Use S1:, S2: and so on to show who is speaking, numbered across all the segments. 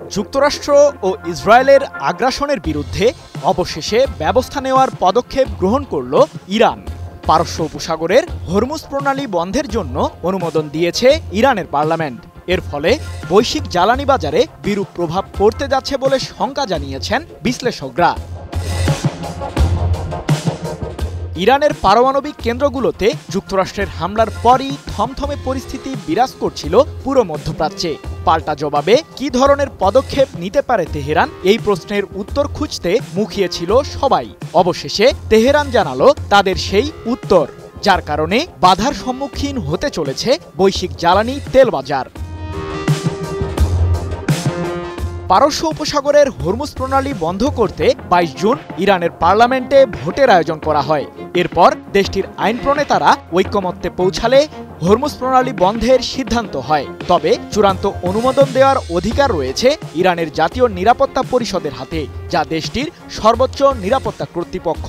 S1: যুক্তরাষ্ট্র ও ইসরায়েলের আগ্রাসনের বিরুদ্ধে অবশেষে ব্যবস্থা নেওয়ার পদক্ষেপ গ্রহণ করল ইরান। পারস্য উপসাগরের হরমুজ প্রণালী বন্ধের জন্য অনুমোদন দিয়েছে ইরানের পার্লামেন্ট। এর ফলে বৈশ্বিক জ্বালানি বাজারে বিরূপ প্রভাব পড়তে যাচ্ছে বলে শঙ্কা জানিয়েছেন বিশ্লেষকরা। ইরানের পারমাণবিক কেন্দ্রগুলোতে যুক্তরাষ্ট্রের হামলার পরই থমথমে পরিস্থিতি বিরাজ করছিল পুরো মধ্যপ্রাচ্যে। পাল্টা জবাবে কী ধরনের পদক্ষেপ নিতে পারে তেহরান, এই প্রশ্নের উত্তর খুঁজতে মুখিয়ে ছিল সবাই। অবশেষে তেহরান জানালো তাদের সেই উত্তর, যার কারণে বাধার সম্মুখীন হতে চলেছে বৈশ্বিক জ্বালানি তেল বাজার। পারস্য উপসাগরের হরমুজ প্রণালী বন্ধ করতে ২২ জুন ইরানের পার্লামেন্টে ভোটের আয়োজন করা হয়। এরপর দেশটির আইন প্রণেতারা ঐকমত্যে পৌঁছালে হরমুজ প্রণালী বন্ধের সিদ্ধান্ত হয়। তবে চূড়ান্ত অনুমোদন দেওয়ার অধিকার রয়েছে ইরানের জাতীয় নিরাপত্তা পরিষদের হাতে, যা দেশটির সর্বোচ্চ নিরাপত্তা কর্তৃপক্ষ।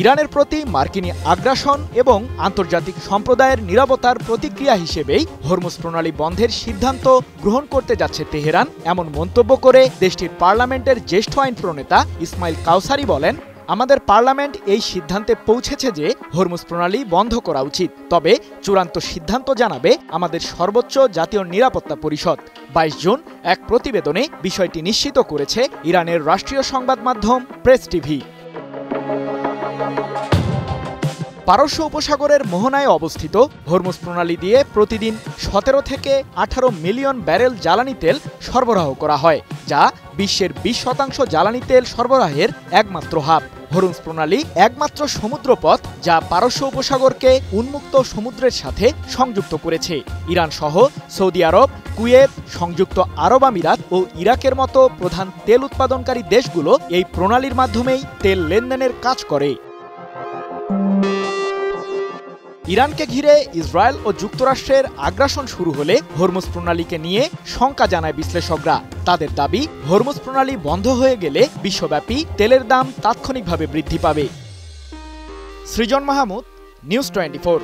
S1: ইরানের প্রতি মার্কিনী আগ্রাসন এবং আন্তর্জাতিক সম্প্রদায়ের নীরবতার প্রতিক্রিয়া হিসেবেই হরমুজ প্রণালী বন্ধের সিদ্ধান্ত গ্রহণ করতে যাচ্ছে তেহরান, এমন মন্তব্য করে দেশটির পার্লামেন্টের জ্যেষ্ঠ আইন প্রণেতা ইসমাইল কাউসারি বলেন, আমাদের পার্লামেন্ট এই সিদ্ধান্তে পৌঁছেছে যে হরমুজ প্রণালী বন্ধ করা উচিত। তবে চূড়ান্ত সিদ্ধান্ত জানাবে আমাদের সর্বোচ্চ জাতীয় নিরাপত্তা পরিষদ। ২২ জুন এক প্রতিবেদনে বিষয়টি নিশ্চিত করেছে ইরানের রাষ্ট্রীয় সংবাদ মাধ্যম প্রেস টিভি। পারস্য উপসাগরের মোহনায় অবস্থিত হরমুজ প্রণালী দিয়ে প্রতিদিন ১৭ থেকে ১৮ মিলিয়ন ব্যারেল জ্বালানি তেল সরবরাহ করা হয়, যা বিশ্বের ২০% জ্বালানি তেল সরবরাহের একমাত্র হাব। হরমুজ প্রণালী একমাত্র সমুদ্রপথ যা পারস্য উপসাগরকে উন্মুক্ত সমুদ্রের সাথে সংযুক্ত করেছে। ইরান সহ সৌদি আরব, কুয়েত, সংযুক্ত আরব আমিরাত ও ইরাকের মতো প্রধান তেল উৎপাদনকারী দেশগুলো এই প্রণালীর মাধ্যমেই তেল লেনদেনের কাজ করে। ইরানকে ঘিরে ইসরায়েল ও যুক্তরাষ্ট্রের আগ্রাসন শুরু হলে হরমুজ প্রণালীকে নিয়ে শঙ্কা জানায় বিশ্লেষকরা। তাদের দাবি, হরমুজ প্রণালী বন্ধ হয়ে গেলে বিশ্বব্যাপী তেলের দাম তাৎক্ষণিকভাবে বৃদ্ধি পাবে। সৃজন মাহমুদ, নিউজ 24।